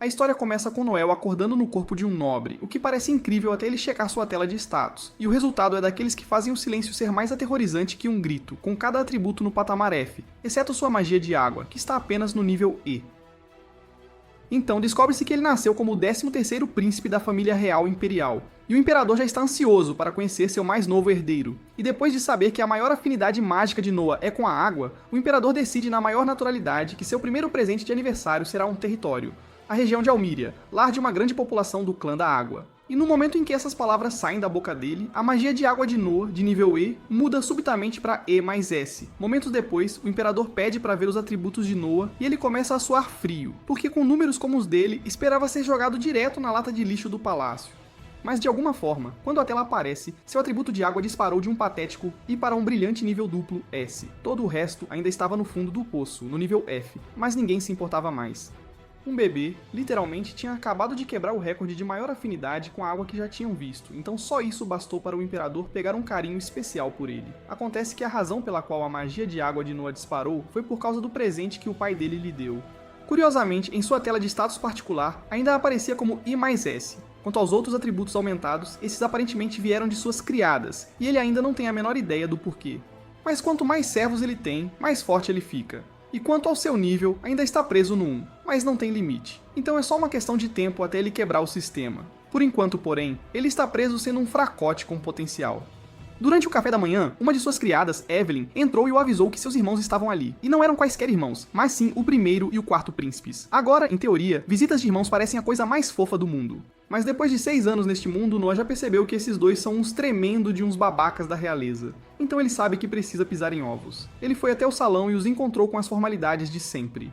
A história começa com Noel acordando no corpo de um nobre, o que parece incrível até ele checar sua tela de status, e o resultado é daqueles que fazem o silêncio ser mais aterrorizante que um grito, com cada atributo no patamar F, exceto sua magia de água, que está apenas no nível E. Então descobre-se que ele nasceu como o 13º príncipe da família real imperial, e o imperador já está ansioso para conhecer seu mais novo herdeiro. E depois de saber que a maior afinidade mágica de Noah é com a água, o imperador decide na maior naturalidade que seu primeiro presente de aniversário será um território, a região de Almíria, lar de uma grande população do clã da água. E no momento em que essas palavras saem da boca dele, a magia de água de Noah, de nível E, muda subitamente para E mais S. Momentos depois, o imperador pede para ver os atributos de Noah e ele começa a suar frio, porque com números como os dele, esperava ser jogado direto na lata de lixo do palácio. Mas de alguma forma, quando a tela aparece, seu atributo de água disparou de um patético I para um brilhante nível duplo S. Todo o resto ainda estava no fundo do poço, no nível F, mas ninguém se importava mais. Um bebê, literalmente, tinha acabado de quebrar o recorde de maior afinidade com a água que já tinham visto, então só isso bastou para o imperador pegar um carinho especial por ele. Acontece que a razão pela qual a magia de água de Noah disparou foi por causa do presente que o pai dele lhe deu. Curiosamente, em sua tela de status particular, ainda aparecia como I mais S. Quanto aos outros atributos aumentados, esses aparentemente vieram de suas criadas, e ele ainda não tem a menor ideia do porquê. Mas quanto mais servos ele tem, mais forte ele fica. E quanto ao seu nível, ainda está preso no 1, mas não tem limite. Então é só uma questão de tempo até ele quebrar o sistema. Por enquanto, porém, ele está preso sendo um fracote com potencial. Durante o café da manhã, uma de suas criadas, Evelyn, entrou e o avisou que seus irmãos estavam ali. E não eram quaisquer irmãos, mas sim o primeiro e o quarto príncipes. Agora, em teoria, visitas de irmãos parecem a coisa mais fofa do mundo. Mas depois de 6 anos neste mundo, Noah já percebeu que esses dois são uns tremendo de uns babacas da realeza. Então ele sabe que precisa pisar em ovos. Ele foi até o salão e os encontrou com as formalidades de sempre.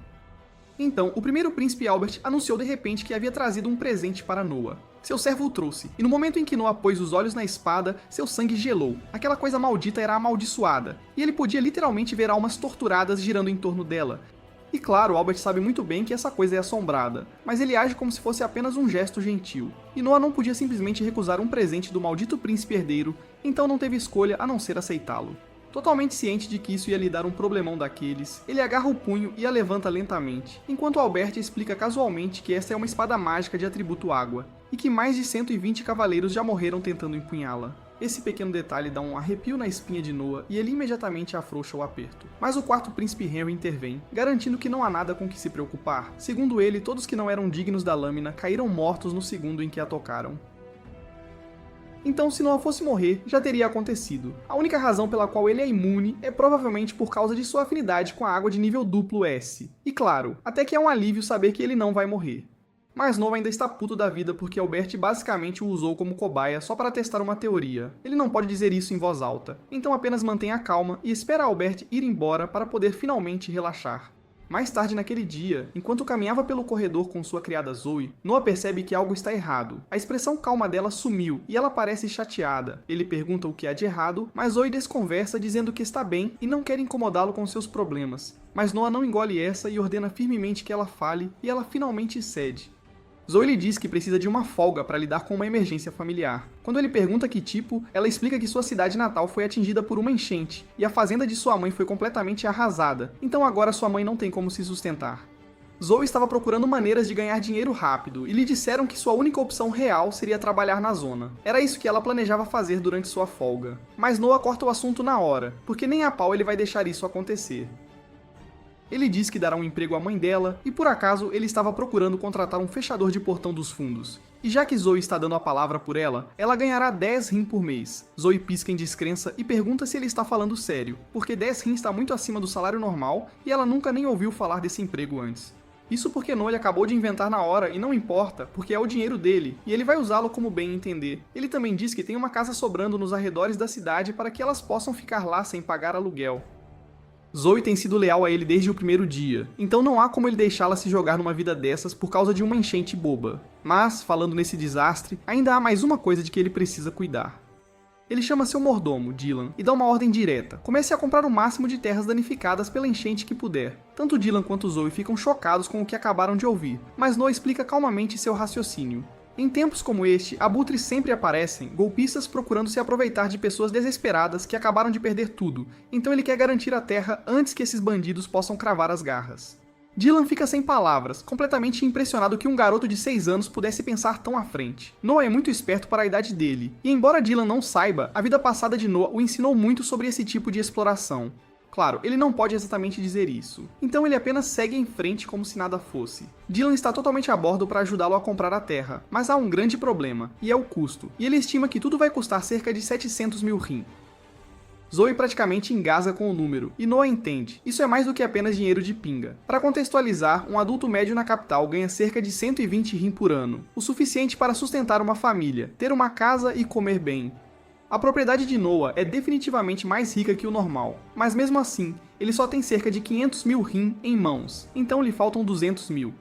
Então, o primeiro príncipe Albert anunciou de repente que havia trazido um presente para Noah. Seu servo o trouxe, e no momento em que Noah pôs os olhos na espada, seu sangue gelou. Aquela coisa maldita era amaldiçoada, e ele podia literalmente ver almas torturadas girando em torno dela. E claro, Albert sabe muito bem que essa coisa é assombrada, mas ele age como se fosse apenas um gesto gentil. E Noah não podia simplesmente recusar um presente do maldito príncipe herdeiro, então não teve escolha a não ser aceitá-lo. Totalmente ciente de que isso ia lhe dar um problemão daqueles, ele agarra o punho e a levanta lentamente, enquanto Albert explica casualmente que essa é uma espada mágica de atributo água, e que mais de 120 cavaleiros já morreram tentando empunhá-la. Esse pequeno detalhe dá um arrepio na espinha de Noah e ele imediatamente afrouxa o aperto. Mas o quarto príncipe Henry intervém, garantindo que não há nada com que se preocupar. Segundo ele, todos que não eram dignos da lâmina caíram mortos no segundo em que a tocaram. Então, se Noah fosse morrer, já teria acontecido. A única razão pela qual ele é imune é provavelmente por causa de sua afinidade com a água de nível duplo S. E claro, até que é um alívio saber que ele não vai morrer. Mas Noah ainda está puto da vida porque Albert basicamente o usou como cobaia só para testar uma teoria. Ele não pode dizer isso em voz alta, então apenas mantenha calma e espera Albert ir embora para poder finalmente relaxar. Mais tarde naquele dia, enquanto caminhava pelo corredor com sua criada Zoe, Noah percebe que algo está errado. A expressão calma dela sumiu e ela parece chateada. Ele pergunta o que há de errado, mas Zoe desconversa dizendo que está bem e não quer incomodá-lo com seus problemas. Mas Noah não engole essa e ordena firmemente que ela fale, e ela finalmente cede. Zoe lhe diz que precisa de uma folga para lidar com uma emergência familiar. Quando ele pergunta que tipo, ela explica que sua cidade natal foi atingida por uma enchente, e a fazenda de sua mãe foi completamente arrasada, então agora sua mãe não tem como se sustentar. Zoe estava procurando maneiras de ganhar dinheiro rápido, e lhe disseram que sua única opção real seria trabalhar na zona. Era isso que ela planejava fazer durante sua folga. Mas Noah corta o assunto na hora, porque nem a pau ele vai deixar isso acontecer. Ele diz que dará um emprego à mãe dela, e por acaso ele estava procurando contratar um fechador de portão dos fundos. E já que Zoe está dando a palavra por ela ganhará 10 rim por mês. Zoe pisca em descrença e pergunta se ele está falando sério, porque 10 rim está muito acima do salário normal e ela nunca nem ouviu falar desse emprego antes. Isso porque Noah acabou de inventar na hora e não importa, porque é o dinheiro dele, e ele vai usá-lo como bem entender. Ele também diz que tem uma casa sobrando nos arredores da cidade para que elas possam ficar lá sem pagar aluguel. Zoe tem sido leal a ele desde o primeiro dia, então não há como ele deixá-la se jogar numa vida dessas por causa de uma enchente boba. Mas, falando nesse desastre, ainda há mais uma coisa de que ele precisa cuidar. Ele chama seu mordomo, Dylan, e dá uma ordem direta. Comece a comprar o máximo de terras danificadas pela enchente que puder. Tanto Dylan quanto Zoe ficam chocados com o que acabaram de ouvir, mas Noah explica calmamente seu raciocínio. Em tempos como este, abutres sempre aparecem, golpistas procurando se aproveitar de pessoas desesperadas que acabaram de perder tudo, então ele quer garantir a terra antes que esses bandidos possam cravar as garras. Dylan fica sem palavras, completamente impressionado que um garoto de 6 anos pudesse pensar tão à frente. Noah é muito esperto para a idade dele, e embora Dylan não saiba, a vida passada de Noah o ensinou muito sobre esse tipo de exploração. Claro, ele não pode exatamente dizer isso, então ele apenas segue em frente como se nada fosse. Dylan está totalmente a bordo para ajudá-lo a comprar a terra, mas há um grande problema, e é o custo, e ele estima que tudo vai custar cerca de 700 mil rim. Zoe praticamente engasga com o número, e Noah entende, isso é mais do que apenas dinheiro de pinga. Para contextualizar, um adulto médio na capital ganha cerca de 120 rim por ano, o suficiente para sustentar uma família, ter uma casa e comer bem. A propriedade de Noah é definitivamente mais rica que o normal, mas mesmo assim, ele só tem cerca de 500 mil rim em mãos, então lhe faltam 200 mil.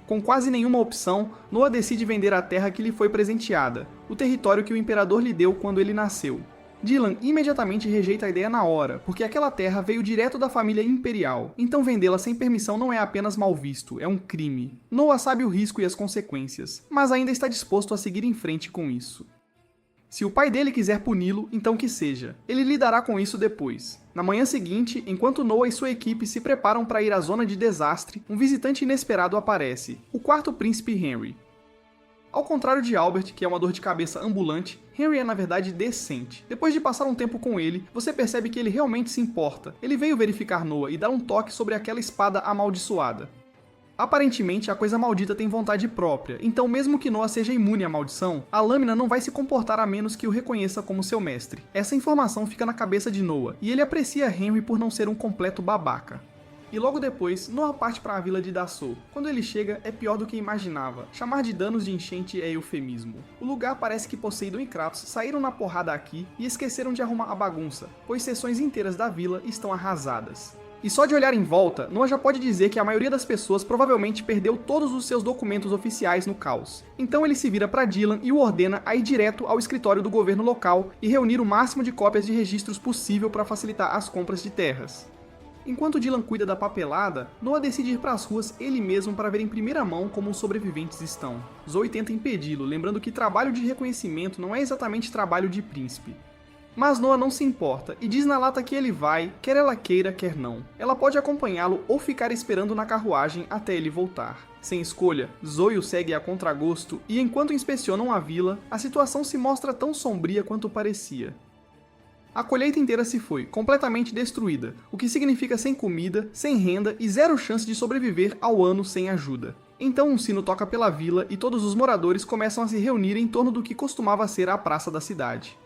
Com quase nenhuma opção, Noah decide vender a terra que lhe foi presenteada, o território que o imperador lhe deu quando ele nasceu. Dylan imediatamente rejeita a ideia na hora, porque aquela terra veio direto da família imperial, então vendê-la sem permissão não é apenas mal visto, é um crime. Noah sabe o risco e as consequências, mas ainda está disposto a seguir em frente com isso. Se o pai dele quiser puni-lo, então que seja. Ele lidará com isso depois. Na manhã seguinte, enquanto Noah e sua equipe se preparam para ir à zona de desastre, um visitante inesperado aparece, o quarto príncipe Henry. Ao contrário de Albert, que é uma dor de cabeça ambulante, Henry é na verdade decente. Depois de passar um tempo com ele, você percebe que ele realmente se importa. Ele veio verificar Noah e dar um toque sobre aquela espada amaldiçoada. Aparentemente, a coisa maldita tem vontade própria, então mesmo que Noah seja imune à maldição, a lâmina não vai se comportar a menos que o reconheça como seu mestre. Essa informação fica na cabeça de Noah, e ele aprecia Henry por não ser um completo babaca. E logo depois, Noah parte para a vila de Dassou. Quando ele chega, é pior do que imaginava. Chamar de danos de enchente é eufemismo. O lugar parece que Poseidon e Kratos saíram na porrada aqui e esqueceram de arrumar a bagunça, pois seções inteiras da vila estão arrasadas. E só de olhar em volta, Noah já pode dizer que a maioria das pessoas provavelmente perdeu todos os seus documentos oficiais no caos. Então ele se vira para Dylan e o ordena a ir direto ao escritório do governo local e reunir o máximo de cópias de registros possível para facilitar as compras de terras. Enquanto Dylan cuida da papelada, Noah decide ir para as ruas ele mesmo para ver em primeira mão como os sobreviventes estão. Zoe tenta impedi-lo, lembrando que trabalho de reconhecimento não é exatamente trabalho de príncipe. Mas Noah não se importa e diz na lata que ele vai, quer ela queira, quer não. Ela pode acompanhá-lo ou ficar esperando na carruagem até ele voltar. Sem escolha, Zoe o segue a contragosto e enquanto inspecionam a vila, a situação se mostra tão sombria quanto parecia. A colheita inteira se foi, completamente destruída, o que significa sem comida, sem renda e zero chance de sobreviver ao ano sem ajuda. Então um sino toca pela vila e todos os moradores começam a se reunir em torno do que costumava ser a praça da cidade.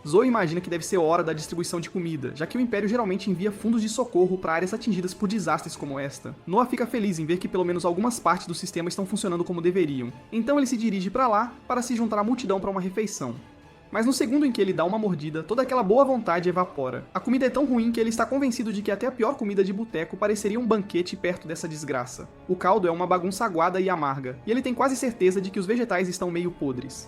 Zoe imagina que deve ser hora da distribuição de comida, já que o Império geralmente envia fundos de socorro para áreas atingidas por desastres como esta. Noah fica feliz em ver que pelo menos algumas partes do sistema estão funcionando como deveriam, então ele se dirige para lá para se juntar à multidão para uma refeição. Mas no segundo em que ele dá uma mordida, toda aquela boa vontade evapora. A comida é tão ruim que ele está convencido de que até a pior comida de boteco pareceria um banquete perto dessa desgraça. O caldo é uma bagunça aguada e amarga, e ele tem quase certeza de que os vegetais estão meio podres.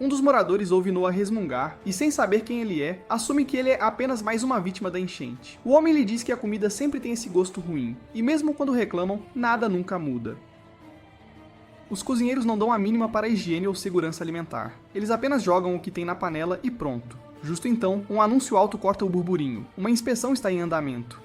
Um dos moradores ouve Noah resmungar, e sem saber quem ele é, assume que ele é apenas mais uma vítima da enchente. O homem lhe diz que a comida sempre tem esse gosto ruim, e mesmo quando reclamam, nada nunca muda. Os cozinheiros não dão a mínima para a higiene ou segurança alimentar. Eles apenas jogam o que tem na panela e pronto. Justo então, um anúncio alto corta o burburinho. Uma inspeção está em andamento.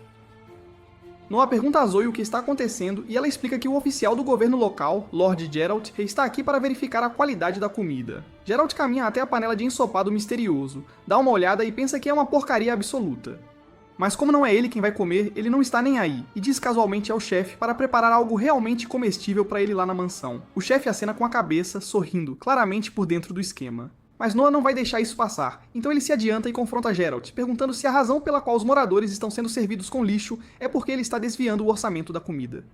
Noah pergunta a Zoe o que está acontecendo e ela explica que o oficial do governo local, Lord Geralt, está aqui para verificar a qualidade da comida. Geralt caminha até a panela de ensopado misterioso, dá uma olhada e pensa que é uma porcaria absoluta. Mas como não é ele quem vai comer, ele não está nem aí, e diz casualmente ao chefe para preparar algo realmente comestível para ele lá na mansão. O chefe acena com a cabeça, sorrindo, claramente por dentro do esquema. Mas Noah não vai deixar isso passar, então ele se adianta e confronta Geralt, perguntando se a razão pela qual os moradores estão sendo servidos com lixo é porque ele está desviando o orçamento da comida.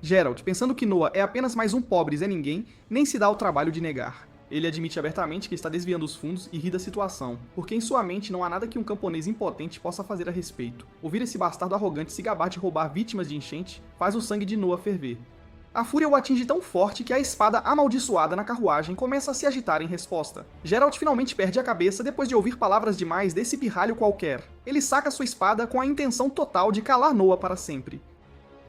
Geralt, pensando que Noah é apenas mais um pobre Zé Ninguém, nem se dá ao trabalho de negar. Ele admite abertamente que está desviando os fundos e ri da situação, porque em sua mente não há nada que um camponês impotente possa fazer a respeito. Ouvir esse bastardo arrogante se gabar de roubar vítimas de enchente faz o sangue de Noah ferver. A fúria o atinge tão forte que a espada amaldiçoada na carruagem começa a se agitar em resposta. Geralt finalmente perde a cabeça depois de ouvir palavras demais desse pirralho qualquer. Ele saca sua espada com a intenção total de calar Noah para sempre.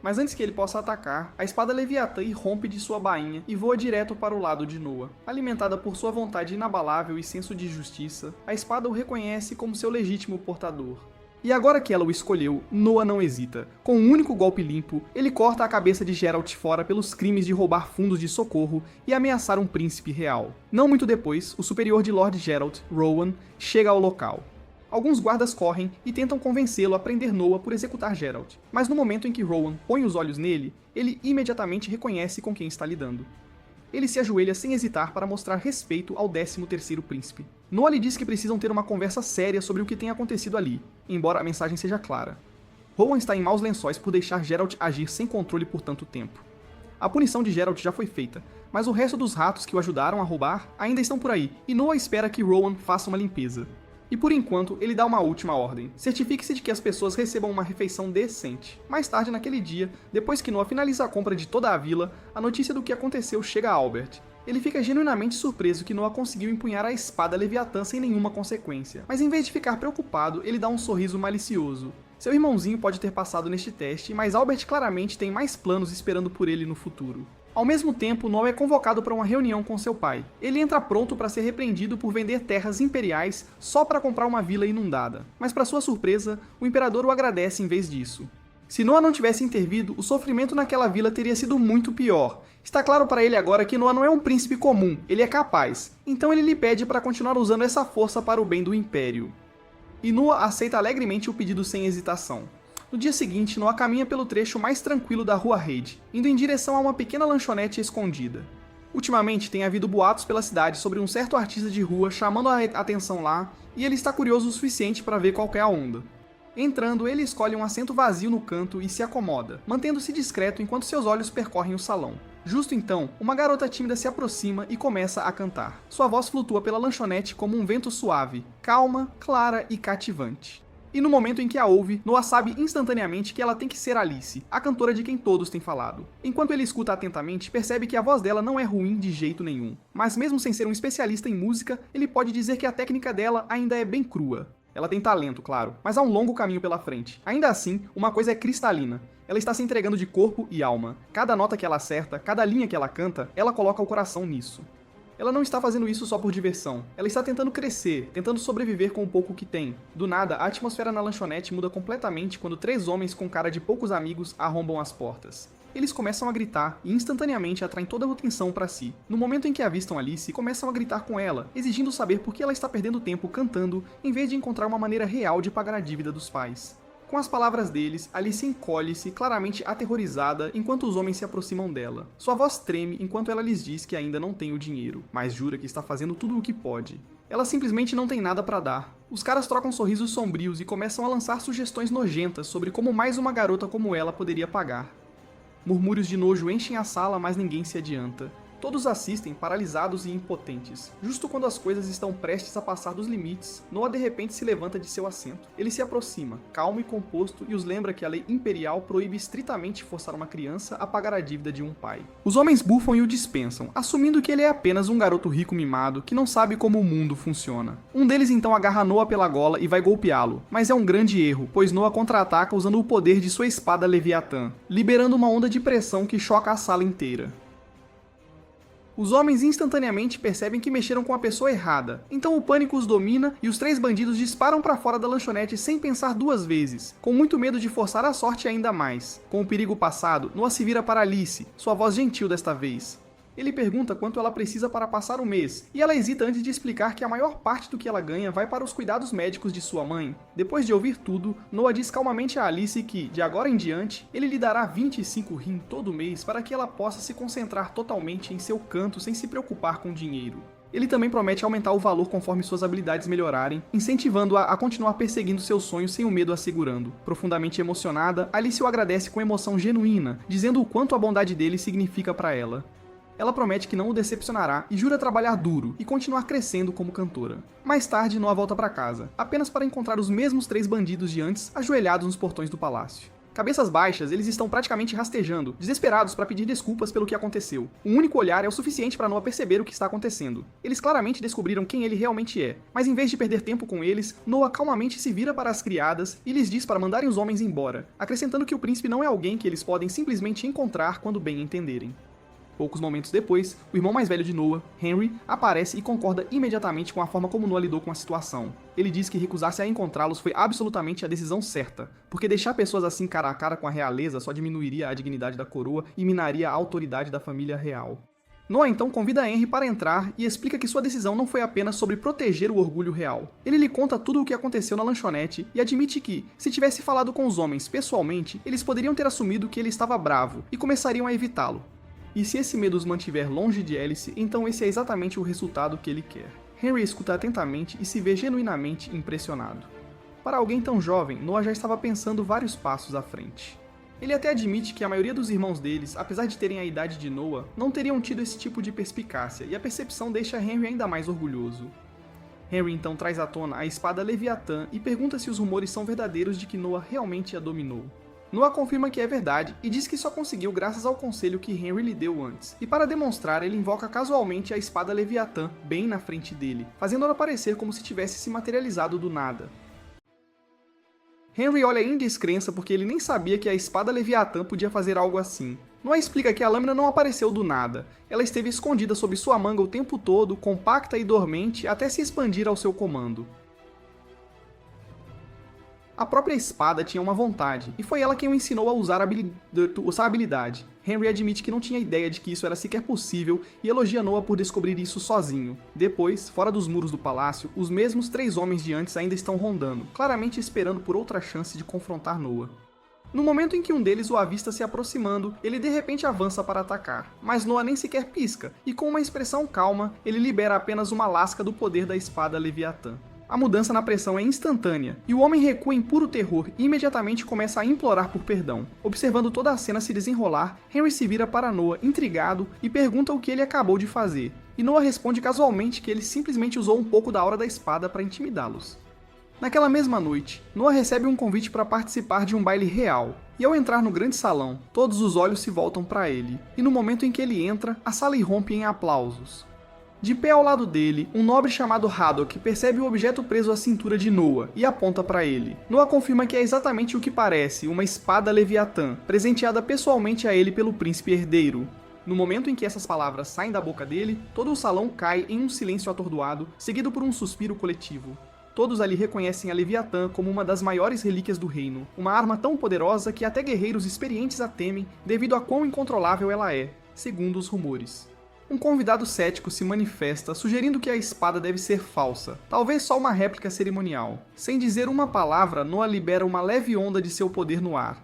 Mas antes que ele possa atacar, a espada Leviatã irrompe de sua bainha e voa direto para o lado de Noah. Alimentada por sua vontade inabalável e senso de justiça, a espada o reconhece como seu legítimo portador. E agora que ela o escolheu, Noah não hesita. Com um único golpe limpo, ele corta a cabeça de Geralt fora pelos crimes de roubar fundos de socorro e ameaçar um príncipe real. Não muito depois, o superior de Lord Geralt, Rowan, chega ao local. Alguns guardas correm e tentam convencê-lo a prender Noah por executar Geralt, mas no momento em que Rowan põe os olhos nele, ele imediatamente reconhece com quem está lidando. Ele se ajoelha sem hesitar para mostrar respeito ao 13º príncipe. Noah lhe diz que precisam ter uma conversa séria sobre o que tem acontecido ali, embora a mensagem seja clara. Rowan está em maus lençóis por deixar Geralt agir sem controle por tanto tempo. A punição de Geralt já foi feita, mas o resto dos ratos que o ajudaram a roubar ainda estão por aí, e Noah espera que Rowan faça uma limpeza. E por enquanto, ele dá uma última ordem. Certifique-se de que as pessoas recebam uma refeição decente. Mais tarde naquele dia, depois que Noah finaliza a compra de toda a vila, a notícia do que aconteceu chega a Albert. Ele fica genuinamente surpreso que Noah conseguiu empunhar a espada Leviatã sem nenhuma consequência. Mas em vez de ficar preocupado, ele dá um sorriso malicioso. Seu irmãozinho pode ter passado neste teste, mas Albert claramente tem mais planos esperando por ele no futuro. Ao mesmo tempo, Noah é convocado para uma reunião com seu pai. Ele entra pronto para ser repreendido por vender terras imperiais só para comprar uma vila inundada. Mas para sua surpresa, o imperador o agradece em vez disso. Se Noah não tivesse intervido, o sofrimento naquela vila teria sido muito pior. Está claro para ele agora que Noah não é um príncipe comum, ele é capaz. Então ele lhe pede para continuar usando essa força para o bem do Império. E Noah aceita alegremente o pedido sem hesitação. No dia seguinte, Noah caminha pelo trecho mais tranquilo da Rua Reid, indo em direção a uma pequena lanchonete escondida. Ultimamente tem havido boatos pela cidade sobre um certo artista de rua chamando a atenção lá, e ele está curioso o suficiente para ver qual é a onda. Entrando, ele escolhe um assento vazio no canto e se acomoda, mantendo-se discreto enquanto seus olhos percorrem o salão. Justo então, uma garota tímida se aproxima e começa a cantar. Sua voz flutua pela lanchonete como um vento suave, calma, clara e cativante. E no momento em que a ouve, Noah sabe instantaneamente que ela tem que ser Alice, a cantora de quem todos têm falado. Enquanto ele escuta atentamente, percebe que a voz dela não é ruim de jeito nenhum. Mas mesmo sem ser um especialista em música, ele pode dizer que a técnica dela ainda é bem crua. Ela tem talento, claro, mas há um longo caminho pela frente. Ainda assim, uma coisa é cristalina. Ela está se entregando de corpo e alma. Cada nota que ela acerta, cada linha que ela canta, ela coloca o coração nisso. Ela não está fazendo isso só por diversão. Ela está tentando crescer, tentando sobreviver com o pouco que tem. Do nada, a atmosfera na lanchonete muda completamente quando 3 homens com cara de poucos amigos arrombam as portas. Eles começam a gritar e instantaneamente atraem toda a atenção para si. No momento em que avistam Alice, começam a gritar com ela, exigindo saber por que ela está perdendo tempo cantando em vez de encontrar uma maneira real de pagar a dívida dos pais. Com as palavras deles, Alice encolhe-se, claramente aterrorizada, enquanto os homens se aproximam dela. Sua voz treme enquanto ela lhes diz que ainda não tem o dinheiro, mas jura que está fazendo tudo o que pode. Ela simplesmente não tem nada para dar. Os caras trocam sorrisos sombrios e começam a lançar sugestões nojentas sobre como mais uma garota como ela poderia pagar. Murmúrios de nojo enchem a sala, mas ninguém se adianta. Todos assistem, paralisados e impotentes. Justo quando as coisas estão prestes a passar dos limites, Noah de repente se levanta de seu assento. Ele se aproxima, calmo e composto, e os lembra que a lei imperial proíbe estritamente forçar uma criança a pagar a dívida de um pai. Os homens bufam e o dispensam, assumindo que ele é apenas um garoto rico mimado que não sabe como o mundo funciona. Um deles então agarra Noah pela gola e vai golpeá-lo, mas é um grande erro, pois Noah contra-ataca usando o poder de sua espada Leviatã, liberando uma onda de pressão que choca a sala inteira. Os homens instantaneamente percebem que mexeram com a pessoa errada, então o pânico os domina e os 3 bandidos disparam para fora da lanchonete sem pensar 2 vezes, com muito medo de forçar a sorte ainda mais. Com o perigo passado, Noah se vira para Alice, sua voz gentil desta vez. Ele pergunta quanto ela precisa para passar o mês, e ela hesita antes de explicar que a maior parte do que ela ganha vai para os cuidados médicos de sua mãe. Depois de ouvir tudo, Noah diz calmamente a Alice que, de agora em diante, ele lhe dará 25 rim todo mês para que ela possa se concentrar totalmente em seu canto sem se preocupar com dinheiro. Ele também promete aumentar o valor conforme suas habilidades melhorarem, incentivando-a a continuar perseguindo seus sonhos sem o medo a segurando. Profundamente emocionada, Alice o agradece com emoção genuína, dizendo o quanto a bondade dele significa para ela. Ela promete que não o decepcionará e jura trabalhar duro e continuar crescendo como cantora. Mais tarde, Noah volta para casa, apenas para encontrar os mesmos 3 bandidos de antes ajoelhados nos portões do palácio. Cabeças baixas, eles estão praticamente rastejando, desesperados para pedir desculpas pelo que aconteceu. Um único olhar é o suficiente para Noah perceber o que está acontecendo. Eles claramente descobriram quem ele realmente é, mas em vez de perder tempo com eles, Noah calmamente se vira para as criadas e lhes diz para mandarem os homens embora, acrescentando que o príncipe não é alguém que eles podem simplesmente encontrar quando bem entenderem. Poucos momentos depois, o irmão mais velho de Noah, Henry, aparece e concorda imediatamente com a forma como Noah lidou com a situação. Ele diz que recusar-se a encontrá-los foi absolutamente a decisão certa, porque deixar pessoas assim cara a cara com a realeza só diminuiria a dignidade da coroa e minaria a autoridade da família real. Noah então convida Henry para entrar e explica que sua decisão não foi apenas sobre proteger o orgulho real. Ele lhe conta tudo o que aconteceu na lanchonete e admite que, se tivesse falado com os homens pessoalmente, eles poderiam ter assumido que ele estava bravo e começariam a evitá-lo. E se esse medo os mantiver longe de Alice, então esse é exatamente o resultado que ele quer. Henry escuta atentamente e se vê genuinamente impressionado. Para alguém tão jovem, Noah já estava pensando vários passos à frente. Ele até admite que a maioria dos irmãos deles, apesar de terem a idade de Noah, não teriam tido esse tipo de perspicácia, e a percepção deixa Henry ainda mais orgulhoso. Henry então traz à tona a espada Leviatã e pergunta se os rumores são verdadeiros de que Noah realmente a dominou. Noah confirma que é verdade e diz que só conseguiu graças ao conselho que Henry lhe deu antes, e para demonstrar ele invoca casualmente a espada Leviatã bem na frente dele, fazendo-a parecer como se tivesse se materializado do nada. Henry olha em descrença porque ele nem sabia que a espada Leviatã podia fazer algo assim. Noah explica que a lâmina não apareceu do nada, ela esteve escondida sob sua manga o tempo todo, compacta e dormente até se expandir ao seu comando. A própria espada tinha uma vontade, e foi ela quem o ensinou a usar a habilidade. Henry admite que não tinha ideia de que isso era sequer possível e elogia Noah por descobrir isso sozinho. Depois, fora dos muros do palácio, os mesmos 3 homens de antes ainda estão rondando, claramente esperando por outra chance de confrontar Noah. No momento em que um deles o avista se aproximando, ele de repente avança para atacar, mas Noah nem sequer pisca, e com uma expressão calma, ele libera apenas uma lasca do poder da espada Leviatã. A mudança na pressão é instantânea, e o homem recua em puro terror e imediatamente começa a implorar por perdão. Observando toda a cena se desenrolar, Henry se vira para Noah, intrigado, e pergunta o que ele acabou de fazer. E Noah responde casualmente que ele simplesmente usou um pouco da aura da espada para intimidá-los. Naquela mesma noite, Noah recebe um convite para participar de um baile real, e ao entrar no grande salão, todos os olhos se voltam para ele, e no momento em que ele entra, a sala irrompe em aplausos. De pé ao lado dele, um nobre chamado Haddock percebe o objeto preso à cintura de Noah e aponta para ele. Noah confirma que é exatamente o que parece, uma espada Leviatã, presenteada pessoalmente a ele pelo príncipe herdeiro. No momento em que essas palavras saem da boca dele, todo o salão cai em um silêncio atordoado, seguido por um suspiro coletivo. Todos ali reconhecem a Leviatã como uma das maiores relíquias do reino, uma arma tão poderosa que até guerreiros experientes a temem devido a quão incontrolável ela é, segundo os rumores. Um convidado cético se manifesta, sugerindo que a espada deve ser falsa, talvez só uma réplica cerimonial. Sem dizer uma palavra, Noah libera uma leve onda de seu poder no ar.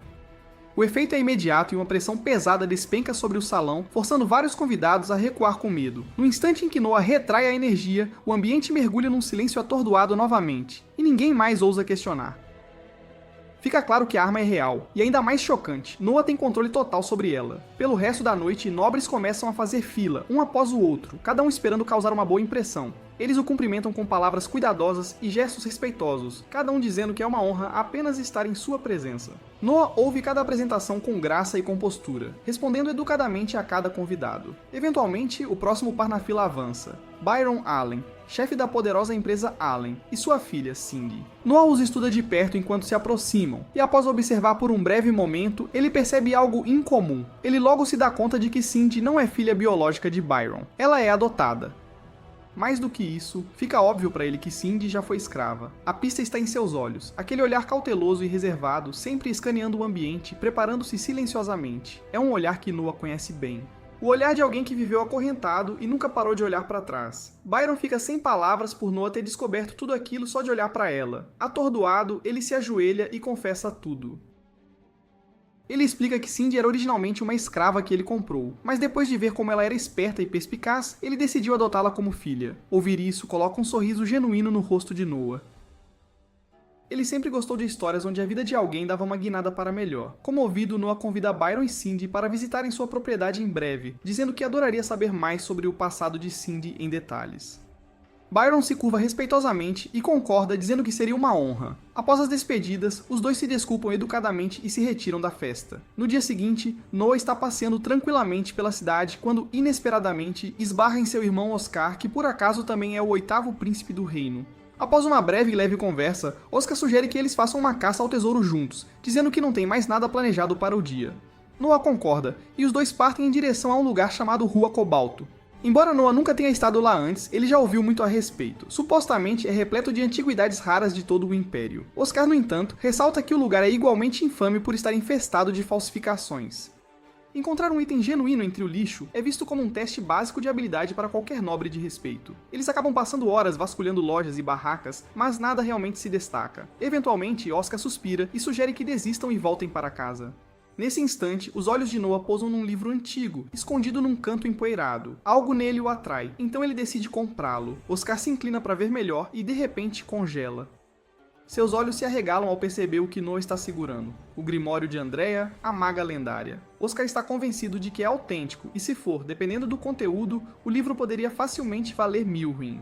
O efeito é imediato e uma pressão pesada despenca sobre o salão, forçando vários convidados a recuar com medo. No instante em que Noah retrai a energia, o ambiente mergulha num silêncio atordoado novamente, e ninguém mais ousa questionar. Fica claro que a arma é real, e ainda mais chocante, Noah tem controle total sobre ela. Pelo resto da noite, nobres começam a fazer fila, um após o outro, cada um esperando causar uma boa impressão. Eles o cumprimentam com palavras cuidadosas e gestos respeitosos, cada um dizendo que é uma honra apenas estar em sua presença. Noah ouve cada apresentação com graça e compostura, respondendo educadamente a cada convidado. Eventualmente, o próximo par na fila avança. Byron Allen, chefe da poderosa empresa Allen, e sua filha, Cindy. Noah os estuda de perto enquanto se aproximam, e após observar por um breve momento, ele percebe algo incomum. Ele logo se dá conta de que Cindy não é filha biológica de Byron. Ela é adotada. Mais do que isso, fica óbvio para ele que Cindy já foi escrava. A pista está em seus olhos, aquele olhar cauteloso e reservado, sempre escaneando o ambiente, preparando-se silenciosamente. É um olhar que Noah conhece bem. O olhar de alguém que viveu acorrentado e nunca parou de olhar para trás. Byron fica sem palavras por Noah ter descoberto tudo aquilo só de olhar para ela. Atordoado, ele se ajoelha e confessa tudo. Ele explica que Cindy era originalmente uma escrava que ele comprou, mas depois de ver como ela era esperta e perspicaz, ele decidiu adotá-la como filha. Ouvir isso coloca um sorriso genuíno no rosto de Noah. Ele sempre gostou de histórias onde a vida de alguém dava uma guinada para melhor. Comovido, Noah convida Byron e Cindy para visitarem sua propriedade em breve, dizendo que adoraria saber mais sobre o passado de Cindy em detalhes. Byron se curva respeitosamente e concorda, dizendo que seria uma honra. Após as despedidas, os dois se desculpam educadamente e se retiram da festa. No dia seguinte, Noah está passeando tranquilamente pela cidade quando, inesperadamente, esbarra em seu irmão Oscar, que por acaso também é o 8º príncipe do reino. Após uma breve e leve conversa, Oscar sugere que eles façam uma caça ao tesouro juntos, dizendo que não tem mais nada planejado para o dia. Noah concorda, e os dois partem em direção a um lugar chamado Rua Cobalto. Embora Noah nunca tenha estado lá antes, ele já ouviu muito a respeito. Supostamente é repleto de antiguidades raras de todo o Império. Oscar, no entanto, ressalta que o lugar é igualmente infame por estar infestado de falsificações. Encontrar um item genuíno entre o lixo é visto como um teste básico de habilidade para qualquer nobre de respeito. Eles acabam passando horas vasculhando lojas e barracas, mas nada realmente se destaca. Eventualmente, Oscar suspira e sugere que desistam e voltem para casa. Nesse instante, os olhos de Noah pousam num livro antigo, escondido num canto empoeirado. Algo nele o atrai, então ele decide comprá-lo. Oscar se inclina para ver melhor e, de repente, congela. Seus olhos se arregalam ao perceber o que Noah está segurando. O Grimório de Andrea, a Maga Lendária. Oscar está convencido de que é autêntico, e se for, dependendo do conteúdo, o livro poderia facilmente valer Milwyn.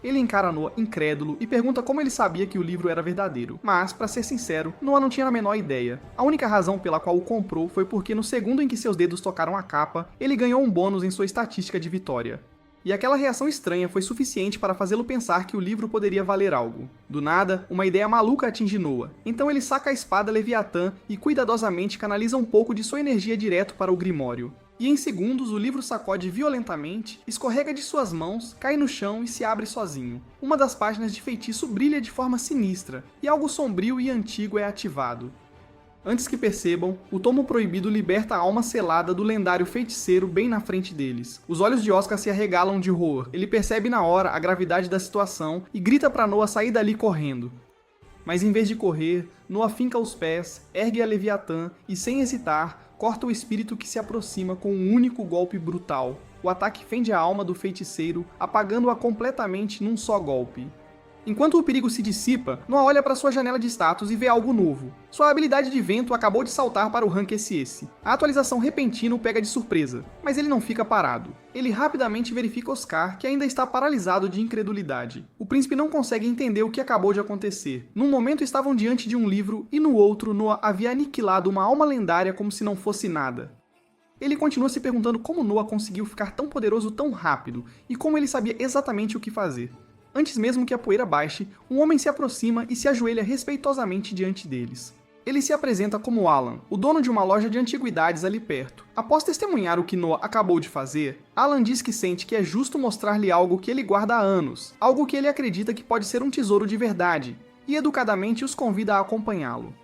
Ele encara Noah incrédulo e pergunta como ele sabia que o livro era verdadeiro, mas, para ser sincero, Noah não tinha a menor ideia. A única razão pela qual o comprou foi porque no segundo em que seus dedos tocaram a capa, ele ganhou um bônus em sua estatística de vitória. E aquela reação estranha foi suficiente para fazê-lo pensar que o livro poderia valer algo. Do nada, uma ideia maluca atinge Noah. Então ele saca a espada Leviatã e cuidadosamente canaliza um pouco de sua energia direto para o Grimório. E em segundos o livro sacode violentamente, escorrega de suas mãos, cai no chão e se abre sozinho. Uma das páginas de feitiço brilha de forma sinistra, e algo sombrio e antigo é ativado. Antes que percebam, o tomo proibido liberta a alma selada do lendário feiticeiro bem na frente deles. Os olhos de Oscar se arregalam de horror. Ele percebe na hora a gravidade da situação e grita para Noah sair dali correndo. Mas em vez de correr, Noah finca os pés, ergue a Leviatã e, sem hesitar, corta o espírito que se aproxima com um único golpe brutal. O ataque fende a alma do feiticeiro, apagando-a completamente num só golpe. Enquanto o perigo se dissipa, Noah olha para sua janela de status e vê algo novo. Sua habilidade de vento acabou de saltar para o rank SS. A atualização repentina o pega de surpresa, mas ele não fica parado. Ele rapidamente verifica Oscar, que ainda está paralisado de incredulidade. O príncipe não consegue entender o que acabou de acontecer. Num momento estavam diante de um livro e no outro Noah havia aniquilado uma alma lendária como se não fosse nada. Ele continua se perguntando como Noah conseguiu ficar tão poderoso tão rápido e como ele sabia exatamente o que fazer. Antes mesmo que a poeira baixe, um homem se aproxima e se ajoelha respeitosamente diante deles. Ele se apresenta como Alan, o dono de uma loja de antiguidades ali perto. Após testemunhar o que Noah acabou de fazer, Alan diz que sente que é justo mostrar-lhe algo que ele guarda há anos, algo que ele acredita que pode ser um tesouro de verdade, e educadamente os convida a acompanhá-lo.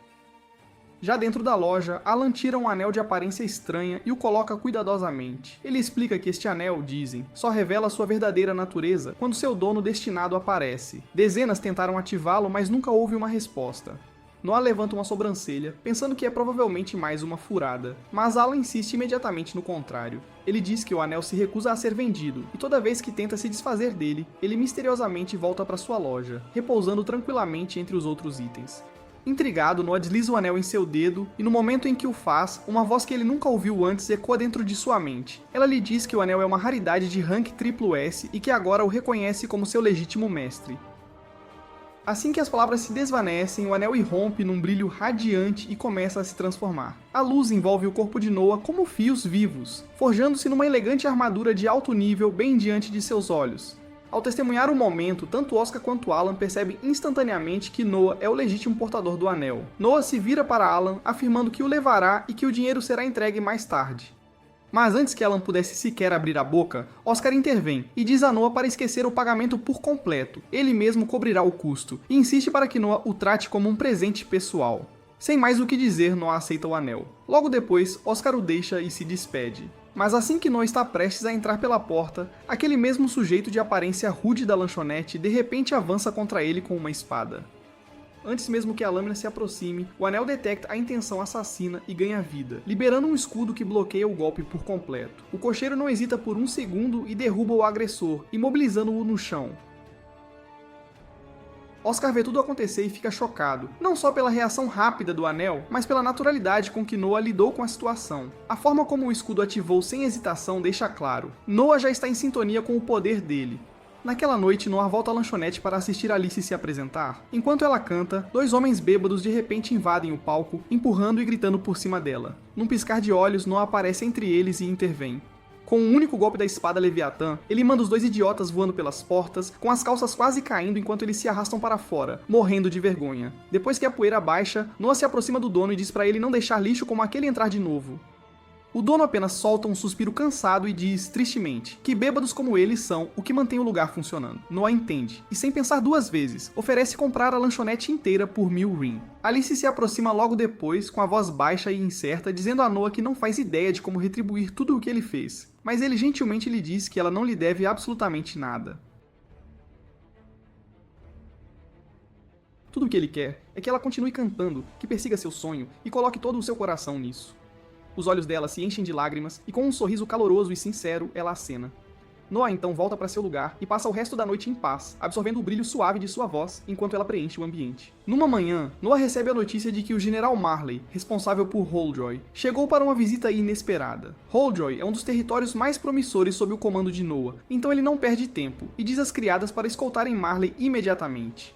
Já dentro da loja, Alan tira um anel de aparência estranha e o coloca cuidadosamente. Ele explica que este anel, dizem, só revela sua verdadeira natureza quando seu dono destinado aparece. Dezenas tentaram ativá-lo, mas nunca houve uma resposta. Noah levanta uma sobrancelha, pensando que é provavelmente mais uma furada, mas Alan insiste imediatamente no contrário. Ele diz que o anel se recusa a ser vendido, e toda vez que tenta se desfazer dele, ele misteriosamente volta para sua loja, repousando tranquilamente entre os outros itens. Intrigado, Noah desliza o anel em seu dedo, e no momento em que o faz, uma voz que ele nunca ouviu antes ecoa dentro de sua mente. Ela lhe diz que o anel é uma raridade de rank SSS e que agora o reconhece como seu legítimo mestre. Assim que as palavras se desvanecem, o anel irrompe num brilho radiante e começa a se transformar. A luz envolve o corpo de Noah como fios vivos, forjando-se numa elegante armadura de alto nível bem diante de seus olhos. Ao testemunhar o momento, tanto Oscar quanto Alan percebem instantaneamente que Noah é o legítimo portador do anel. Noah se vira para Alan, afirmando que o levará e que o dinheiro será entregue mais tarde. Mas antes que Alan pudesse sequer abrir a boca, Oscar intervém e diz a Noah para esquecer o pagamento por completo. Ele mesmo cobrirá o custo, e insiste para que Noah o trate como um presente pessoal. Sem mais o que dizer, Noah aceita o anel. Logo depois, Oscar o deixa e se despede. Mas assim que Noah está prestes a entrar pela porta, aquele mesmo sujeito de aparência rude da lanchonete de repente avança contra ele com uma espada. Antes mesmo que a lâmina se aproxime, o anel detecta a intenção assassina e ganha vida, liberando um escudo que bloqueia o golpe por completo. O cocheiro não hesita por um segundo e derruba o agressor, imobilizando-o no chão. Oscar vê tudo acontecer e fica chocado, não só pela reação rápida do anel, mas pela naturalidade com que Noah lidou com a situação. A forma como o escudo ativou sem hesitação deixa claro. Noah já está em sintonia com o poder dele. Naquela noite, Noah volta à lanchonete para assistir Alice se apresentar. Enquanto ela canta, dois homens bêbados de repente invadem o palco, empurrando e gritando por cima dela. Num piscar de olhos, Noah aparece entre eles e intervém. Com um único golpe da espada Leviatã, ele manda os dois idiotas voando pelas portas, com as calças quase caindo enquanto eles se arrastam para fora, morrendo de vergonha. Depois que a poeira baixa, Noah se aproxima do dono e diz para ele não deixar lixo como aquele entrar de novo. O dono apenas solta um suspiro cansado e diz, tristemente, que bêbados como eles são o que mantém o lugar funcionando. Noah entende, e sem pensar duas vezes, oferece comprar a lanchonete inteira por 1000 rim. Alice se aproxima logo depois, com a voz baixa e incerta, dizendo a Noah que não faz ideia de como retribuir tudo o que ele fez, mas ele gentilmente lhe diz que ela não lhe deve absolutamente nada. Tudo o que ele quer é que ela continue cantando, que persiga seu sonho e coloque todo o seu coração nisso. Os olhos dela se enchem de lágrimas e com um sorriso caloroso e sincero, ela acena. Noah então volta para seu lugar e passa o resto da noite em paz, absorvendo o brilho suave de sua voz enquanto ela preenche o ambiente. Numa manhã, Noah recebe a notícia de que o General Marley, responsável por Holdroy, chegou para uma visita inesperada. Holdroy é um dos territórios mais promissores sob o comando de Noah, então ele não perde tempo e diz às criadas para escoltarem Marley imediatamente.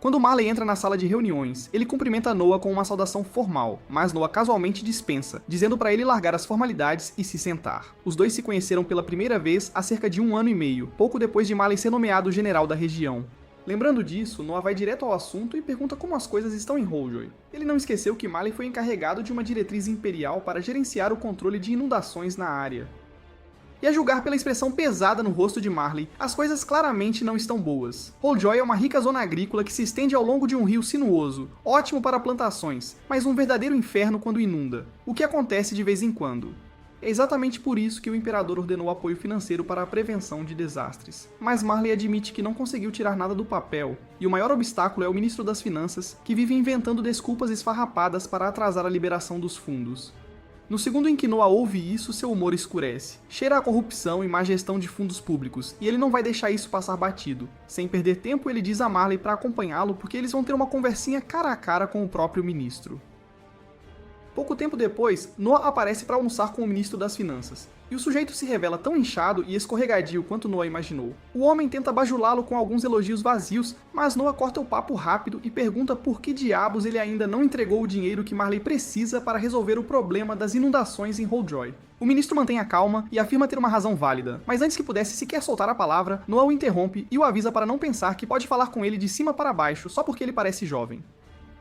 Quando Marley entra na sala de reuniões, ele cumprimenta Noah com uma saudação formal, mas Noah casualmente dispensa, dizendo para ele largar as formalidades e se sentar. Os dois se conheceram pela primeira vez há cerca de 1 ano e meio, pouco depois de Marley ser nomeado general da região. Lembrando disso, Noah vai direto ao assunto e pergunta como as coisas estão em Holdroy. Ele não esqueceu que Marley foi encarregado de uma diretriz imperial para gerenciar o controle de inundações na área. E a julgar pela expressão pesada no rosto de Marley, as coisas claramente não estão boas. Holdroy é uma rica zona agrícola que se estende ao longo de um rio sinuoso, ótimo para plantações, mas um verdadeiro inferno quando inunda, o que acontece de vez em quando. É exatamente por isso que o imperador ordenou apoio financeiro para a prevenção de desastres. Mas Marley admite que não conseguiu tirar nada do papel, e o maior obstáculo é o ministro das Finanças, que vive inventando desculpas esfarrapadas para atrasar a liberação dos fundos. No segundo em que Noah ouve isso, seu humor escurece. Cheira a corrupção e má gestão de fundos públicos, e ele não vai deixar isso passar batido. Sem perder tempo, ele diz a Marley para acompanhá-lo porque eles vão ter uma conversinha cara a cara com o próprio ministro. Pouco tempo depois, Noah aparece para almoçar com o ministro das Finanças, e o sujeito se revela tão inchado e escorregadio quanto Noah imaginou. O homem tenta bajulá-lo com alguns elogios vazios, mas Noah corta o papo rápido e pergunta por que diabos ele ainda não entregou o dinheiro que Marley precisa para resolver o problema das inundações em Holdroy. O ministro mantém a calma e afirma ter uma razão válida, mas antes que pudesse sequer soltar a palavra, Noah o interrompe e o avisa para não pensar que pode falar com ele de cima para baixo só porque ele parece jovem.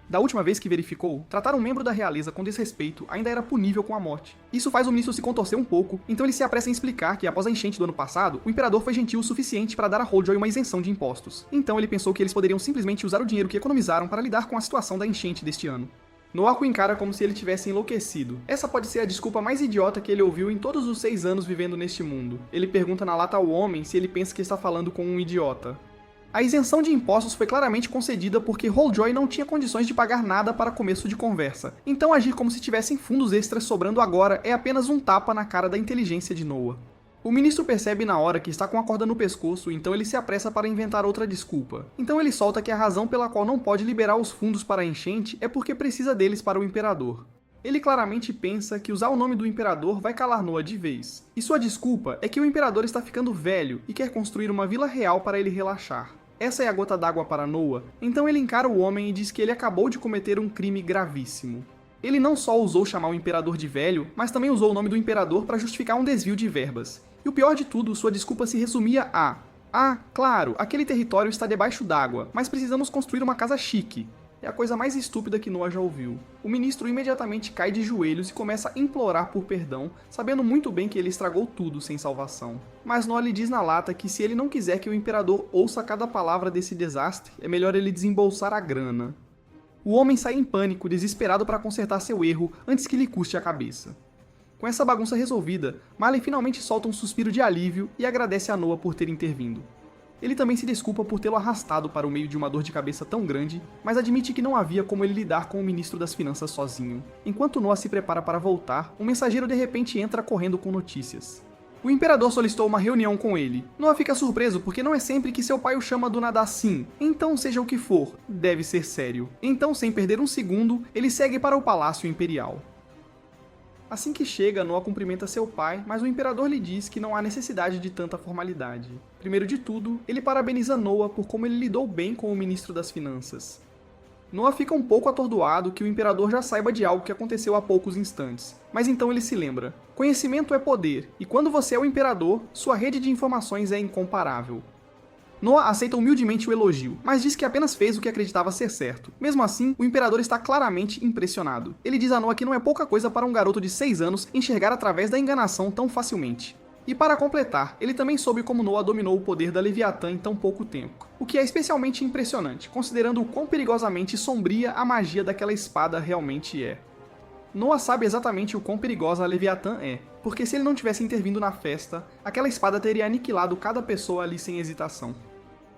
Da última vez que verificou, tratar um membro da realeza com desrespeito ainda era punível com a morte. Isso faz o ministro se contorcer um pouco, então ele se apressa em explicar que após a enchente do ano passado, o imperador foi gentil o suficiente para dar a Holdroy uma isenção de impostos. Então ele pensou que eles poderiam simplesmente usar o dinheiro que economizaram para lidar com a situação da enchente deste ano. Noah o encara como se ele tivesse enlouquecido. Essa pode ser a desculpa mais idiota que ele ouviu em todos os 6 anos vivendo neste mundo. Ele pergunta na lata ao homem se ele pensa que está falando com um idiota. A isenção de impostos foi claramente concedida porque Holdroy não tinha condições de pagar nada para começo de conversa, então agir como se tivessem fundos extras sobrando agora é apenas um tapa na cara da inteligência de Noah. O ministro percebe na hora que está com a corda no pescoço, então ele se apressa para inventar outra desculpa. Então ele solta que a razão pela qual não pode liberar os fundos para a enchente é porque precisa deles para o imperador. Ele claramente pensa que usar o nome do imperador vai calar Noah de vez. E sua desculpa é que o imperador está ficando velho e quer construir uma vila real para ele relaxar. Essa é a gota d'água para Noah, então ele encara o homem e diz que ele acabou de cometer um crime gravíssimo. Ele não só ousou chamar o imperador de velho, mas também usou o nome do imperador para justificar um desvio de verbas. E o pior de tudo, sua desculpa se resumia a: "Ah, claro, aquele território está debaixo d'água, mas precisamos construir uma casa chique." É a coisa mais estúpida que Noah já ouviu. O ministro imediatamente cai de joelhos e começa a implorar por perdão, sabendo muito bem que ele estragou tudo sem salvação. Mas Noah lhe diz na lata que se ele não quiser que o imperador ouça cada palavra desse desastre, é melhor ele desembolsar a grana. O homem sai em pânico, desesperado para consertar seu erro antes que lhe custe a cabeça. Com essa bagunça resolvida, Marley finalmente solta um suspiro de alívio e agradece a Noah por ter intervindo. Ele também se desculpa por tê-lo arrastado para o meio de uma dor de cabeça tão grande, mas admite que não havia como ele lidar com o ministro das Finanças sozinho. Enquanto Noah se prepara para voltar, um mensageiro de repente entra correndo com notícias. O imperador solicitou uma reunião com ele. Noah fica surpreso porque não é sempre que seu pai o chama do nada assim. Então, seja o que for, deve ser sério. Então, sem perder um segundo, ele segue para o Palácio Imperial. Assim que chega, Noah cumprimenta seu pai, mas o imperador lhe diz que não há necessidade de tanta formalidade. Primeiro de tudo, ele parabeniza Noah por como ele lidou bem com o ministro das Finanças. Noah fica um pouco atordoado que o imperador já saiba de algo que aconteceu há poucos instantes, mas então ele se lembra: conhecimento é poder, e quando você é o imperador, sua rede de informações é incomparável. Noah aceita humildemente o elogio, mas diz que apenas fez o que acreditava ser certo. Mesmo assim, o imperador está claramente impressionado. Ele diz a Noah que não é pouca coisa para um garoto de 6 anos enxergar através da enganação tão facilmente. E para completar, ele também soube como Noah dominou o poder da Leviatã em tão pouco tempo, o que é especialmente impressionante, considerando o quão perigosamente sombria a magia daquela espada realmente é. Noah sabe exatamente o quão perigosa a Leviatã é, porque se ele não tivesse intervindo na festa, aquela espada teria aniquilado cada pessoa ali sem hesitação.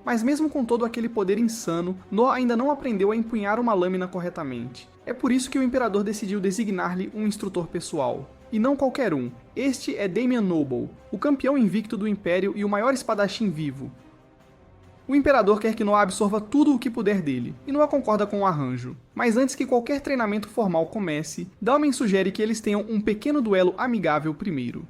Mas mesmo com todo aquele poder insano, Noah ainda não aprendeu a empunhar uma lâmina corretamente. É por isso que o imperador decidiu designar-lhe um instrutor pessoal. E não qualquer um. Este é Damian Noble, o campeão invicto do Império e o maior espadachim vivo. O imperador quer que Noah absorva tudo o que puder dele, e Noah concorda com o arranjo. Mas antes que qualquer treinamento formal comece, Damen sugere que eles tenham um pequeno duelo amigável primeiro.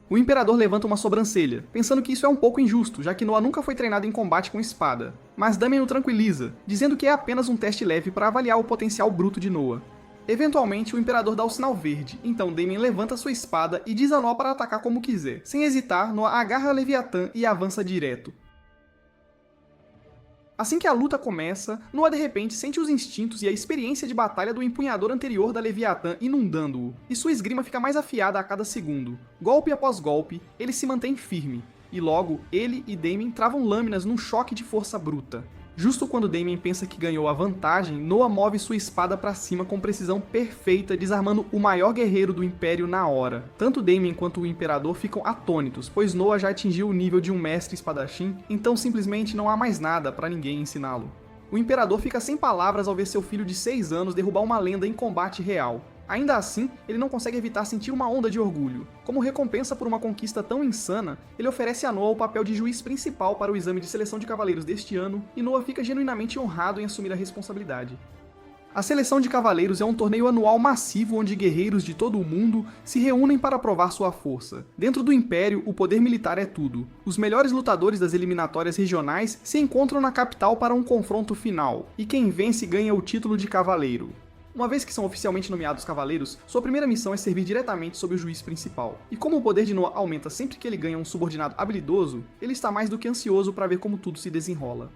O imperador levanta uma sobrancelha, pensando que isso é um pouco injusto, já que Noah nunca foi treinado em combate com espada. Mas Damen o tranquiliza, dizendo que é apenas um teste leve para avaliar o potencial bruto de Noah. Eventualmente, o imperador dá o sinal verde, então Damian levanta sua espada e diz a Noah para atacar como quiser. Sem hesitar, Noah agarra a Leviatã e avança direto. Assim que a luta começa, Noah de repente sente os instintos e a experiência de batalha do empunhador anterior da Leviatã inundando-o, e sua esgrima fica mais afiada a cada segundo. Golpe após golpe, ele se mantém firme, e logo, ele e Damian travam lâminas num choque de força bruta. Justo quando Damian pensa que ganhou a vantagem, Noah move sua espada para cima com precisão perfeita, desarmando o maior guerreiro do Império na hora. Tanto Damian quanto o Imperador ficam atônitos, pois Noah já atingiu o nível de um mestre espadachim, então simplesmente não há mais nada para ninguém ensiná-lo. O Imperador fica sem palavras ao ver seu filho de 6 anos derrubar uma lenda em combate real. Ainda assim, ele não consegue evitar sentir uma onda de orgulho. Como recompensa por uma conquista tão insana, ele oferece a Noah o papel de juiz principal para o exame de seleção de cavaleiros deste ano, e Noah fica genuinamente honrado em assumir a responsabilidade. A seleção de cavaleiros é um torneio anual massivo onde guerreiros de todo o mundo se reúnem para provar sua força. Dentro do Império, o poder militar é tudo. Os melhores lutadores das eliminatórias regionais se encontram na capital para um confronto final, e quem vence ganha o título de cavaleiro. Uma vez que são oficialmente nomeados cavaleiros, sua primeira missão é servir diretamente sob o juiz principal. E como o poder de Noah aumenta sempre que ele ganha um subordinado habilidoso, ele está mais do que ansioso para ver como tudo se desenrola.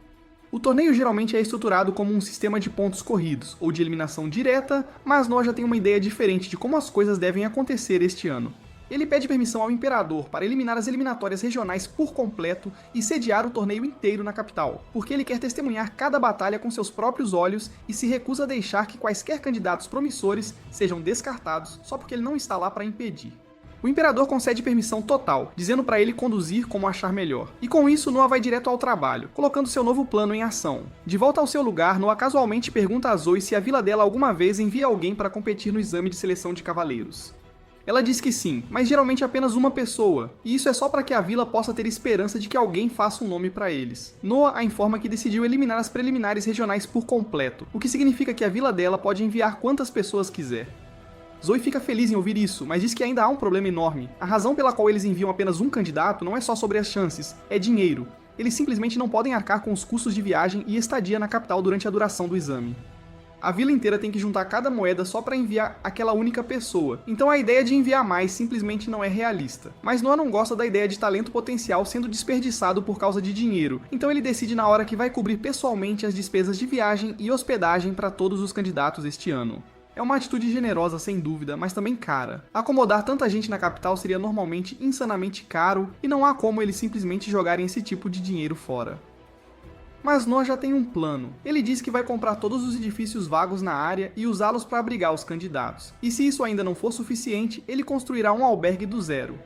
O torneio geralmente é estruturado como um sistema de pontos corridos, ou de eliminação direta, mas Noah já tem uma ideia diferente de como as coisas devem acontecer este ano. Ele pede permissão ao Imperador para eliminar as eliminatórias regionais por completo e sediar o torneio inteiro na capital, porque ele quer testemunhar cada batalha com seus próprios olhos e se recusa a deixar que quaisquer candidatos promissores sejam descartados só porque ele não está lá para impedir. O Imperador concede permissão total, dizendo para ele conduzir como achar melhor. E com isso, Noah vai direto ao trabalho, colocando seu novo plano em ação. De volta ao seu lugar, Noah casualmente pergunta a Zoe se a vila dela alguma vez envia alguém para competir no exame de seleção de cavaleiros. Ela diz que sim, mas geralmente apenas uma pessoa, e isso é só para que a vila possa ter esperança de que alguém faça um nome para eles. Noah a informa que decidiu eliminar as preliminares regionais por completo, o que significa que a vila dela pode enviar quantas pessoas quiser. Zoe fica feliz em ouvir isso, mas diz que ainda há um problema enorme. A razão pela qual eles enviam apenas um candidato não é só sobre as chances, é dinheiro. Eles simplesmente não podem arcar com os custos de viagem e estadia na capital durante a duração do exame. A vila inteira tem que juntar cada moeda só para enviar aquela única pessoa, então a ideia de enviar mais simplesmente não é realista. Mas Noah não gosta da ideia de talento potencial sendo desperdiçado por causa de dinheiro, então ele decide na hora que vai cobrir pessoalmente as despesas de viagem e hospedagem para todos os candidatos este ano. É uma atitude generosa sem dúvida, mas também cara. Acomodar tanta gente na capital seria normalmente insanamente caro e não há como eles simplesmente jogarem esse tipo de dinheiro fora. Mas Noah já tem um plano. Ele diz que vai comprar todos os edifícios vagos na área e usá-los para abrigar os candidatos. E se isso ainda não for suficiente, ele construirá um albergue do zero.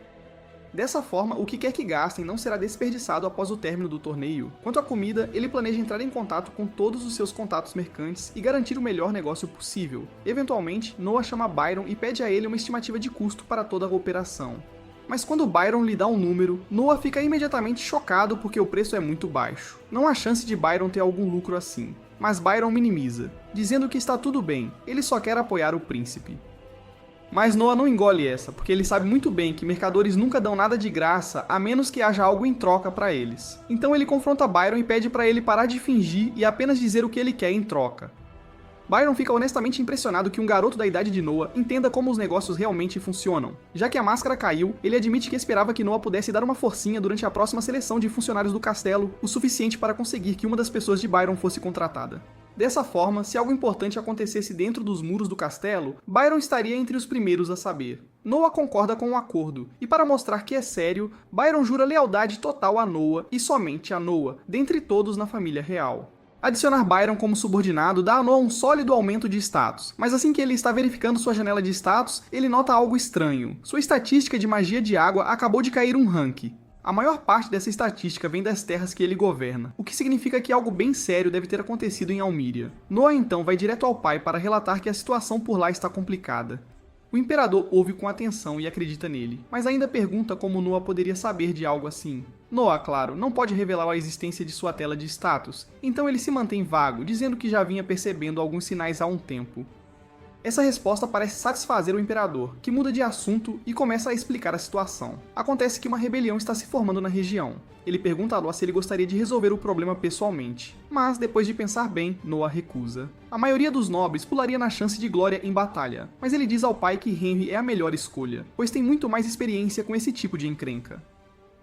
Dessa forma, o que quer que gastem não será desperdiçado após o término do torneio. Quanto à comida, ele planeja entrar em contato com todos os seus contatos mercantes e garantir o melhor negócio possível. Eventualmente, Noah chama Byron e pede a ele uma estimativa de custo para toda a operação. Mas quando Byron lhe dá um número, Noah fica imediatamente chocado porque o preço é muito baixo. Não há chance de Byron ter algum lucro assim. Mas Byron minimiza, dizendo que está tudo bem, ele só quer apoiar o príncipe. Mas Noah não engole essa, porque ele sabe muito bem que mercadores nunca dão nada de graça a menos que haja algo em troca para eles. Então ele confronta Byron e pede para ele parar de fingir e apenas dizer o que ele quer em troca. Byron fica honestamente impressionado que um garoto da idade de Noah entenda como os negócios realmente funcionam. Já que a máscara caiu, ele admite que esperava que Noah pudesse dar uma forcinha durante a próxima seleção de funcionários do castelo, o suficiente para conseguir que uma das pessoas de Byron fosse contratada. Dessa forma, se algo importante acontecesse dentro dos muros do castelo, Byron estaria entre os primeiros a saber. Noah concorda com o acordo, e para mostrar que é sério, Byron jura lealdade total a Noah e somente a Noah, dentre todos na família real. Adicionar Byron como subordinado dá a Noah um sólido aumento de status, mas assim que ele está verificando sua janela de status, ele nota algo estranho. Sua estatística de magia de água acabou de cair um rank. A maior parte dessa estatística vem das terras que ele governa, o que significa que algo bem sério deve ter acontecido em Almíria. Noah então vai direto ao pai para relatar que a situação por lá está complicada. O imperador ouve com atenção e acredita nele, mas ainda pergunta como Noah poderia saber de algo assim. Noah, claro, não pode revelar a existência de sua tela de status, então ele se mantém vago, dizendo que já vinha percebendo alguns sinais há um tempo. Essa resposta parece satisfazer o imperador, que muda de assunto e começa a explicar a situação. Acontece que uma rebelião está se formando na região. Ele pergunta a Noah se ele gostaria de resolver o problema pessoalmente, mas depois de pensar bem, Noah recusa. A maioria dos nobres pularia na chance de glória em batalha, mas ele diz ao pai que Henry é a melhor escolha, pois tem muito mais experiência com esse tipo de encrenca.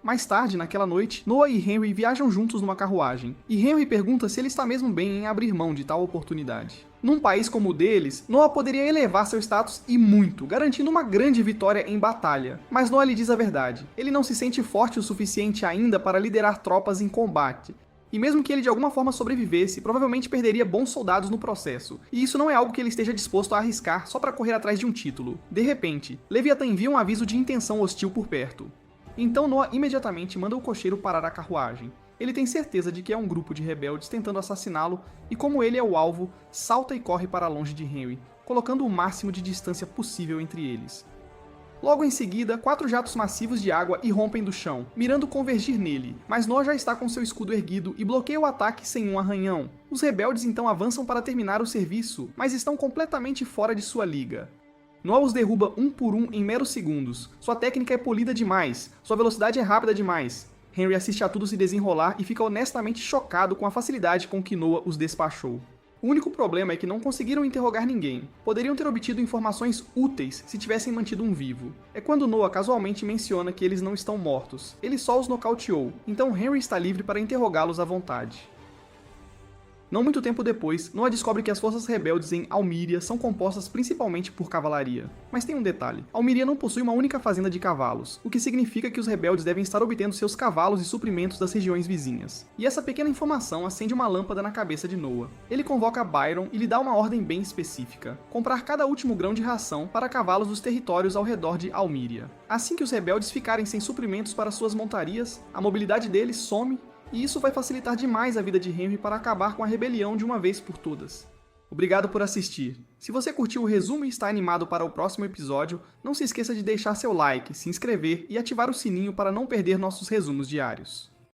Mais tarde, naquela noite, Noah e Henry viajam juntos numa carruagem, e Henry pergunta se ele está mesmo bem em abrir mão de tal oportunidade. Num país como o deles, Noah poderia elevar seu status e muito, garantindo uma grande vitória em batalha. Mas Noah lhe diz a verdade, ele não se sente forte o suficiente ainda para liderar tropas em combate. E mesmo que ele de alguma forma sobrevivesse, provavelmente perderia bons soldados no processo. E isso não é algo que ele esteja disposto a arriscar só para correr atrás de um título. De repente, Leviatã envia um aviso de intenção hostil por perto. Então Noah imediatamente manda o cocheiro parar a carruagem. Ele tem certeza de que é um grupo de rebeldes tentando assassiná-lo, e como ele é o alvo, salta e corre para longe de Henry, colocando o máximo de distância possível entre eles. Logo em seguida, 4 jatos massivos de água irrompem do chão, mirando convergir nele, mas Noah já está com seu escudo erguido e bloqueia o ataque sem um arranhão. Os rebeldes então avançam para terminar o serviço, mas estão completamente fora de sua liga. Noah os derruba um por um em meros segundos, sua técnica é polida demais, sua velocidade é rápida demais. Henry assiste a tudo se desenrolar e fica honestamente chocado com a facilidade com que Noah os despachou. O único problema é que não conseguiram interrogar ninguém. Poderiam ter obtido informações úteis se tivessem mantido um vivo. É quando Noah casualmente menciona que eles não estão mortos, ele só os nocauteou, então Henry está livre para interrogá-los à vontade. Não muito tempo depois, Noah descobre que as forças rebeldes em Almíria são compostas principalmente por cavalaria. Mas tem um detalhe, Almíria não possui uma única fazenda de cavalos, o que significa que os rebeldes devem estar obtendo seus cavalos e suprimentos das regiões vizinhas. E essa pequena informação acende uma lâmpada na cabeça de Noah. Ele convoca Byron e lhe dá uma ordem bem específica: comprar cada último grão de ração para cavalos dos territórios ao redor de Almíria. Assim que os rebeldes ficarem sem suprimentos para suas montarias, a mobilidade deles some, e isso vai facilitar demais a vida de Henry para acabar com a rebelião de uma vez por todas. Obrigado por assistir. Se você curtiu o resumo e está animado para o próximo episódio, não se esqueça de deixar seu like, se inscrever e ativar o sininho para não perder nossos resumos diários.